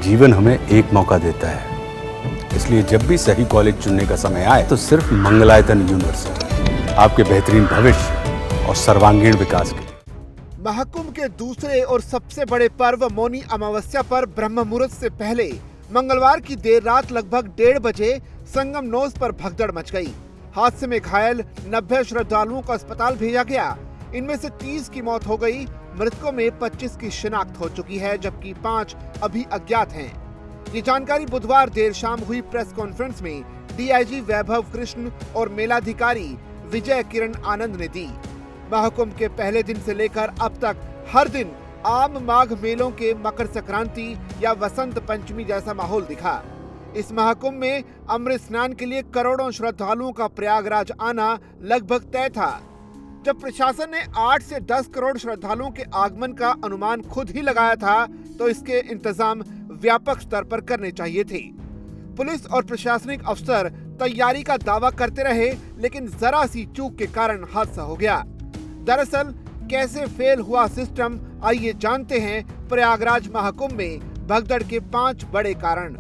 जीवन हमें एक मौका देता है, इसलिए जब भी सही कॉलेज चुनने का समय आए तो सिर्फ मंगलायतन यूनिवर्सिटी आपके बेहतरीन भविष्य और सर्वांगीण विकास के लिए। महाकुंभ के दूसरे और सबसे बड़े पर्व मौनी अमावस्या पर ब्रह्म मुहूर्त से पहले मंगलवार की देर रात लगभग 1:30 बजे संगम नोज पर भगदड़ मच गई। हादसे में घायल 90 श्रद्धालुओं को अस्पताल भेजा गया। इनमें से 30 की मौत हो गई। मृतकों में 25 की शिनाख्त हो चुकी है, जबकि 5 अभी अज्ञात हैं। ये जानकारी बुधवार देर शाम हुई प्रेस कॉन्फ्रेंस में डीआईजी वैभव कृष्ण और मेलाधिकारी विजय किरण आनंद ने दी। महाकुंभ के पहले दिन से लेकर अब तक हर दिन आम माघ मेलों के मकर संक्रांति या वसंत पंचमी जैसा माहौल दिखा। इस महाकुंभ में अमृत स्नान के लिए करोड़ों श्रद्धालुओं का प्रयागराज आना लगभग तय था। जब प्रशासन ने 8 से 10 करोड़ श्रद्धालुओं के आगमन का अनुमान खुद ही लगाया था, तो इसके इंतजाम व्यापक स्तर पर करने चाहिए थे। पुलिस और प्रशासनिक अफसर तैयारी का दावा करते रहे, लेकिन जरा सी चूक के कारण हादसा हो गया। दरअसल कैसे फेल हुआ सिस्टम, आइए जानते हैं प्रयागराज महाकुंभ में भगदड़ के 5 बड़े कारण।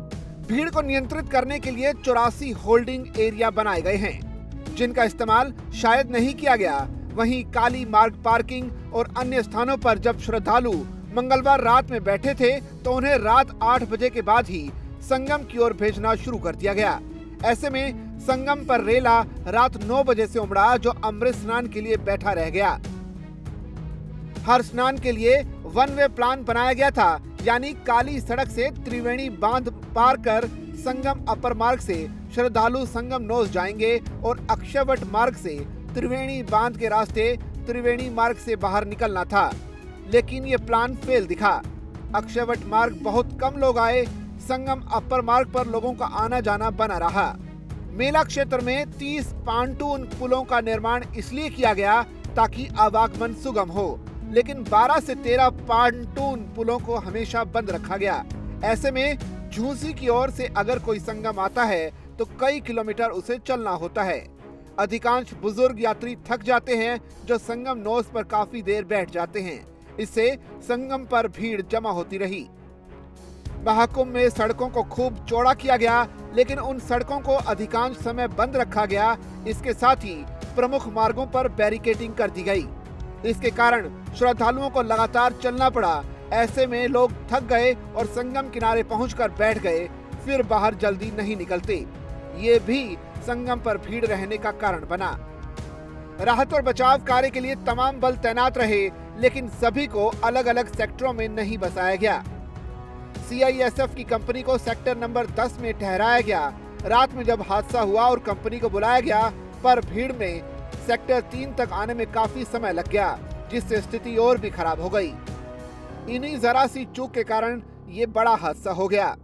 भीड़ को नियंत्रित करने के लिए 84 होल्डिंग एरिया बनाए गए हैं, जिनका इस्तेमाल शायद नहीं किया गया। वहीं काली मार्ग पार्किंग और अन्य स्थानों पर जब श्रद्धालु मंगलवार रात में बैठे थे, तो उन्हें रात 8 बजे के बाद ही संगम की ओर भेजना शुरू कर दिया गया। ऐसे में संगम पर रेला रात 9 बजे से उमड़ा, जो अमृत स्नान के लिए बैठा रह गया। हर स्नान के लिए वन वे प्लान बनाया गया था, यानी काली सड़क से त्रिवेणी बांध पार कर संगम अपर मार्ग से श्रद्धालु संगम नोज जाएंगे और अक्षयवट मार्ग से त्रिवेणी बांध के रास्ते त्रिवेणी मार्ग से बाहर निकलना था। लेकिन ये प्लान फेल दिखा। अक्षयवट मार्ग बहुत कम लोग आए। संगम अपर मार्ग पर लोगों का आना जाना बना रहा। मेला क्षेत्र में 30 पांटून पुलों का निर्माण इसलिए किया गया ताकि आवागमन सुगम हो, लेकिन 12 से 13 पांटून पुलों को हमेशा बंद रखा गया। ऐसे में झूसी की ओर से अगर कोई संगम आता है तो कई किलोमीटर उसे चलना होता है। अधिकांश बुजुर्ग यात्री थक जाते हैं, जो संगम नोज पर काफी देर बैठ जाते हैं। इससे संगम पर भीड़ जमा होती रही। महाकुंभ में सड़कों को खूब चौड़ा किया गया, लेकिन उन सड़कों को अधिकांश समय बंद रखा गया। इसके साथ ही प्रमुख मार्गों पर बैरिकेडिंग कर दी गई। इसके कारण श्रद्धालुओं को लगातार चलना पड़ा। ऐसे में लोग थक गए और संगम किनारे पहुंचकर बैठ गए, फिर बाहर जल्दी नहीं निकलते। ये भी संगम पर भीड़ रहने का कारण बना। राहत और बचाव कार्य के लिए तमाम बल तैनात रहे, लेकिन सभी को अलग अलग सेक्टरों में नहीं बसाया गया। सीआईएसएफ की कंपनी को सेक्टर नंबर 10 में ठहराया गया। रात में जब हादसा हुआ और कंपनी को बुलाया गया, पर भीड़ में सेक्टर 3 तक आने में काफी समय लग गया, जिससे स्थिति और भी खराब हो गई। इन्हीं जरा सी चूक के कारण ये बड़ा हादसा हो गया।